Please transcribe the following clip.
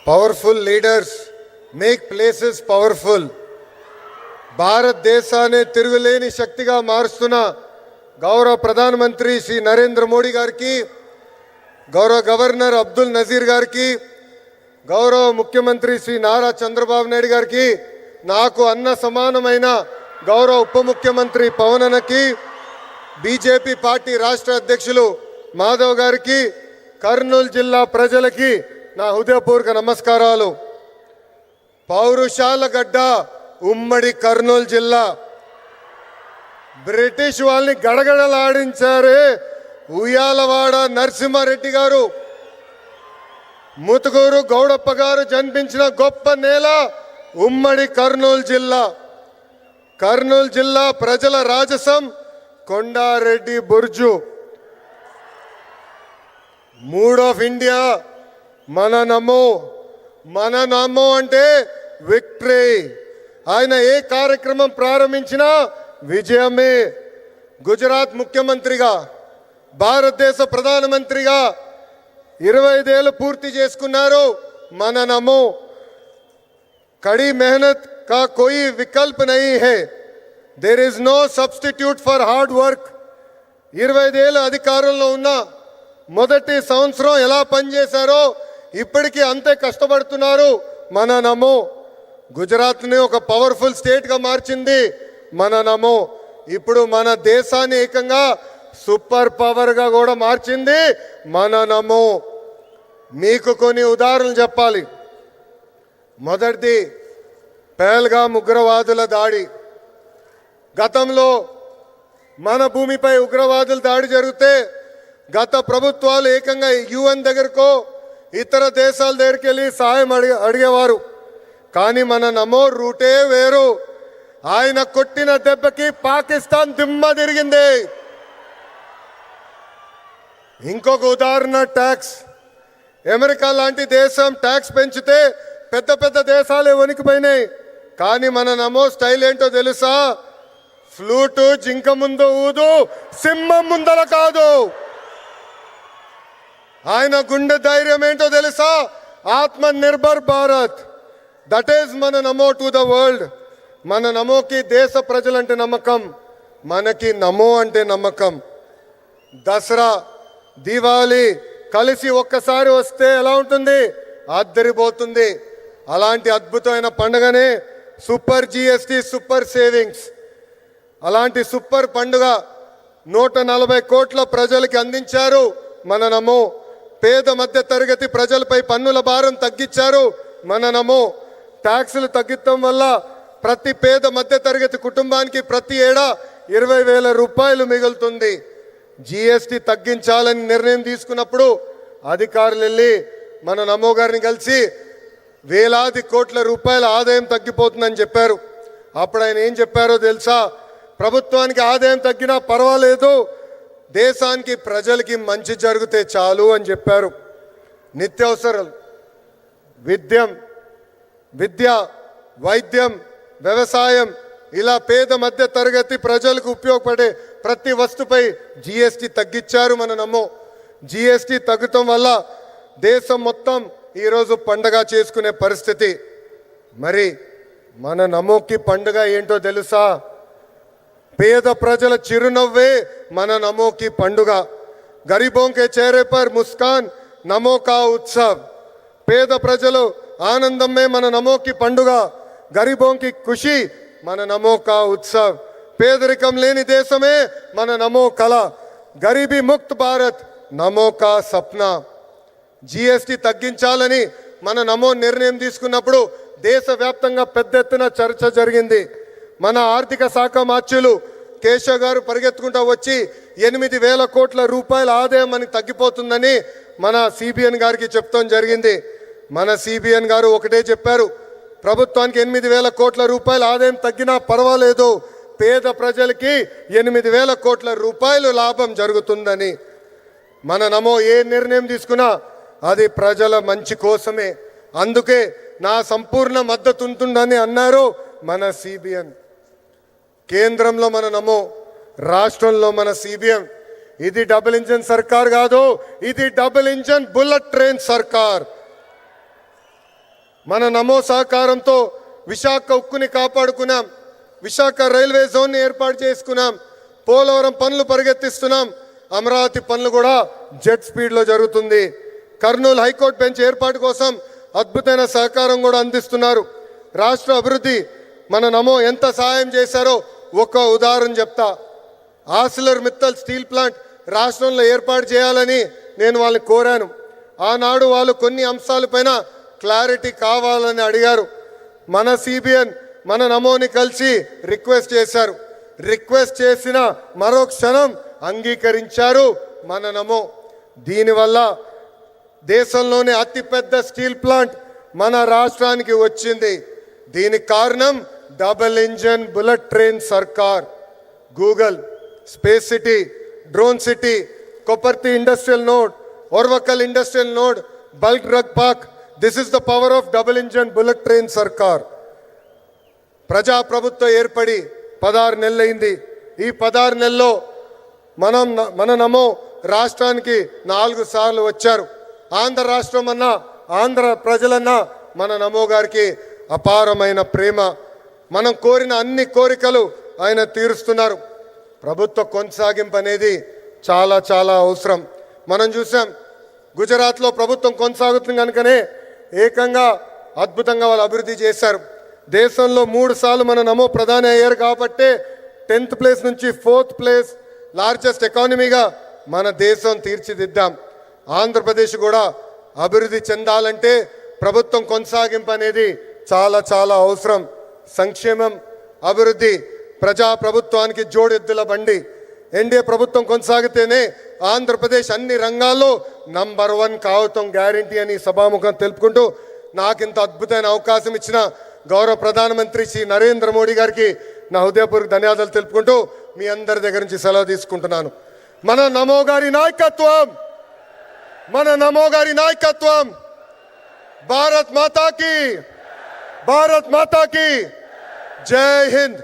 Powerful leaders make places powerful. భారతదేశాన్ని తిరుగులేని శక్తిగా మారుస్తున్న గౌరవ ప్రధానమంత్రి శ్రీ నరేంద్ర మోడీ గారికి, గౌరవ గవర్నర్ అబ్దుల్ నజీర్ గారికి, గౌరవ ముఖ్యమంత్రి శ్రీ నారా చంద్రబాబు నాయుడు గారికి, నాకు అన్న సమానమైన గౌరవ ఉప ముఖ్యమంత్రి పవన్ అన్నకి, బీజేపీ పార్టీ రాష్ట్ర అధ్యక్షులు మాధవ్ గారికి, కర్నూలు జిల్లా ప్రజలకి నా హృదయపూర్వక నమస్కారాలు. పౌరుషాల గడ్డ ఉమ్మడి కర్నూలు జిల్లా. బ్రిటిష్ వాళ్ళని గడగడలాడించారే ఉయ్యాలవాడ నరసింహారెడ్డి గారు, ముతుకూరు గౌడప్ప గారు జన్మించిన గొప్ప నేల ఉమ్మడి కర్నూలు జిల్లా. కర్నూలు జిల్లా ప్రజల రాజసం కొండారెడ్డి బుర్జు. మూడ్ ఆఫ్ ఇండియా మన నమో అంటే విక్టరీ. ఆయన ఏ కార్యక్రమం ప్రారంభించినా విజయమే. గుజరాత్ ముఖ్యమంత్రిగా, భారతదేశ ప్రధానమంత్రిగా 25 ఏళ్ళు పూర్తి చేసుకున్నారు. మన నమో. కड़ी मेहनत का कोई विकल्प नहीं है. There is no substitute for hard work. 25 ఏళ్ళు అధికారంలో ఉన్న మొదటి సంవత్సరం ఎలా పనిచేశారో ఇప్పటికీ అంతే కష్టపడుతున్నారు. మన నమో. గుజరాత్ని ఒక పవర్ఫుల్ స్టేట్గా మార్చింది మన నమో. ఇప్పుడు మన దేశాన్ని ఏకంగా సూపర్ పవర్గా కూడా మార్చింది మన నమో. మీకు కొన్ని ఉదాహరణలు చెప్పాలి. మొదటిది పహల్గామ్ ఉగ్రవాదుల దాడి. గతంలో మన భూమిపై ఉగ్రవాదుల దాడి జరిగితే గత ప్రభుత్వాలు ఏకంగా యుఎన్ దగ్గరకో ఇతర దేశాల దగ్గరికి వెళ్ళి సహాయం అడిగేవారు. కానీ మన నమో రూటే వేరు. ఆయన కొట్టిన దెబ్బకి పాకిస్తాన్ దిమ్మ తిరిగింది. ఇంకొక ఉదాహరణ ట్యాక్స్. అమెరికా లాంటి దేశం ట్యాక్స్ పెంచితే పెద్ద పెద్ద దేశాలే వణికిపోయినాయి. కానీ మన నమో స్టైల్ ఏంటో తెలుసా? ఫ్లూటు జింక ముందు ఊదు, సింహం ముందల కాదు. ఆయన గుండె ధైర్యం ఏంటో తెలుసా? ఆత్మ నిర్భర్ భారత్. దట్ ఈస్ మన నమో టు ద వరల్డ్. మన నమోకి దేశ ప్రజలంటే నమ్మకం, మనకి నమో అంటే నమ్మకం. దసరా, దీపావళి కలిసి ఒక్కసారి వస్తే ఎలా ఉంటుంది? అద్దరిపోతుంది. అలాంటి అద్భుతమైన పండుగనే సూపర్ జిఎస్టి, సూపర్ సేవింగ్స్. అలాంటి సూపర్ పండుగ 140 కోట్ల ప్రజలకి అందించారు మన నమో. పేద మధ్య తరగతి ప్రజలపై పన్నుల భారం తగ్గించారు మన నమో. ట్యాక్సులు తగ్గించడం వల్ల ప్రతి పేద మధ్య తరగతి కుటుంబానికి ప్రతి ఏడా 20,000 రూపాయలు మిగులుతుంది. జిఎస్టి తగ్గించాలని నిర్ణయం తీసుకున్నప్పుడు అధికారులు వెళ్ళి మన నమో గారిని కలిసి వేలాది కోట్ల రూపాయల ఆదాయం తగ్గిపోతుందని చెప్పారు. అప్పుడు ఆయన ఏం చెప్పారో తెలుసా? ప్రభుత్వానికి ఆదాయం తగ్గినా పర్వాలేదు, దేశానికి ప్రజలకి మంచి జరిగితే చాలు అని చెప్పారు. నిత్యావసరాలు, విద్య, వైద్యం, వ్యవసాయం, ఇలా పేద మధ్య తరగతి ప్రజలకు ఉపయోగపడే ప్రతి వస్తుపై జిఎస్టి తగ్గించారు మన నమో. జిఎస్టి తగ్గటం వల్ల దేశం మొత్తం ఈరోజు పండగ చేసుకునే పరిస్థితి. మరి మన నమోకి పండుగ ఏంటో తెలుసా? పేద ప్రజల చిరునవ్వే మన నమోకి పండుగ. గరీబోं के चेहरे पर मुस्कान నమో కా ఉత్సవ్. పేద ప్రజలు ఆనందమే మన నమోకి పండుగ. గరీబోంకి ఖుషి మన నమో కా ఉత్సవ్. పేదరికం లేని దేశమే మన నమో కళ. గరీబీ ముక్త్ భారత్ నమో కా సప్నా. జిఎస్టి తగ్గించాలని మన నమో నిర్ణయం తీసుకున్నప్పుడు దేశవ్యాప్తంగా పెద్ద ఎత్తున చర్చ జరిగింది. మన ఆర్థిక శాఖ మార్చులు కేశవ్ గారు పరిగెత్తుకుంటూ వచ్చి 8,000 కోట్ల రూపాయల ఆదాయం మనకి తగ్గిపోతుందని మన సిబిఎన్ గారికి చెప్తాం జరిగింది. మన సిబిఎన్ గారు ఒకటే చెప్పారు, ప్రభుత్వానికి 8,000 కోట్ల రూపాయల ఆదాయం తగ్గినా పర్వాలేదు, పేద ప్రజలకి 8,000 కోట్ల రూపాయలు లాభం జరుగుతుందని. మన నమో ఏ నిర్ణయం తీసుకున్నా అది ప్రజల మంచి కోసమే. అందుకే నా సంపూర్ణ మద్దతు ఉంటుందని అన్నారు మన సిబిఎన్. కేంద్రంలో మన నమో, రాష్ట్రంలో మన సిబిఎం. ఇది డబుల్ ఇంజన్ సర్కార్ కాదు, ఇది డబుల్ ఇంజన్ బుల్లెట్ ట్రైన్ సర్కార్. మన నమో సహకారంతో విశాఖ ఉక్కుని కాపాడుకున్నాం, విశాఖ రైల్వే జోన్ని ఏర్పాటు చేసుకున్నాం, పోలవరం పనులు పరిగెత్తిస్తున్నాం, అమరావతి పనులు కూడా జెట్ స్పీడ్లో జరుగుతుంది. కర్నూలు హైకోర్టు బెంచ్ ఏర్పాటు కోసం అద్భుతమైన సహకారం కూడా అందిస్తున్నారు. రాష్ట్ర అభివృద్ధి మన నమో ఎంత సహాయం చేశారో ఒక ఉదాహరణ చెప్తా. ఆర్సిలర్ మిత్తల్ స్టీల్ ప్లాంట్ రాష్ట్రంలో ఏర్పాటు చేయాలని నేను వాళ్ళని కోరాను. ఆనాడు వాళ్ళు కొన్ని అంశాలపైన క్లారిటీ కావాలని అడిగారు. మన సిబిఎన్ మన నమోని కలిసి రిక్వెస్ట్ చేశారు. రిక్వెస్ట్ చేసిన మరో క్షణం అంగీకరించారు మన నమో. దీనివల్ల దేశంలోనే అతిపెద్ద స్టీల్ ప్లాంట్ మన రాష్ట్రానికి వచ్చింది. దీనికి కారణం డబుల్ ఇంజన్ బుల్లెట్ ట్రైన్ సర్కార్. Google, space city, drone city, Kopparthi industrial node, Orvakal industrial node, bulk drug park. This is the power of double engine bullet train సర్కార్. ప్రజాప్రభుత్వం ఏర్పడి 16 నెలలైంది. ఈ 16 నెలల్లో మన నమో రాష్ట్రానికి 4 సార్లు వచ్చారు. ఆంధ్ర రాష్ట్రం అన్నా, ఆంధ్ర ప్రజలన్నా మన నమో గారికి అపారమైన ప్రేమ. మనం కోరిన అన్ని కోరికలు ఆయన తీరుస్తున్నారు. ప్రభుత్వ కొనసాగింపు అనేది చాలా చాలా అవసరం. మనం చూసాం గుజరాత్లో ప్రభుత్వం కొనసాగుతుంది కనుకనే ఏకంగా అద్భుతంగా వాళ్ళు అభివృద్ధి చేశారు. దేశంలో 3 సార్లు మన నమో ప్రధాని అయ్యారు కాబట్టి 10th ప్లేస్ నుంచి 4th ప్లేస్ లార్జెస్ట్ ఎకానమీగా మన దేశం తీర్చిదిద్దాం. ఆంధ్రప్రదేశ్ కూడా అభివృద్ధి చెందాలంటే ప్రభుత్వం కొనసాగింపు అనేది చాలా చాలా అవసరం. సంక్షేమం, అభివృద్ధి ప్రజాప్రభుత్వానికి జోడెద్దుల బండి. ఎన్డీఏ ప్రభుత్వం కొనసాగితేనే ఆంధ్రప్రదేశ్ అన్ని రంగాల్లో నంబర్ 1 కావటం గ్యారంటీ అని సభాముఖం తెలుపుకుంటూ నాకు ఇంత అద్భుతమైన అవకాశం ఇచ్చిన గౌరవ ప్రధానమంత్రి శ్రీ నరేంద్ర మోడీ గారికి నా హృదయపూర్వక ధన్యవాదాలు తెలుపుకుంటూ మీ అందరి దగ్గర నుంచి సెలవు తీసుకుంటున్నాను. మన నమో గారి నాయకత్వం, మన నమో గారి నాయకత్వం. భారత్ మాతాకి, భారత్ మాతాకి జై హింద్.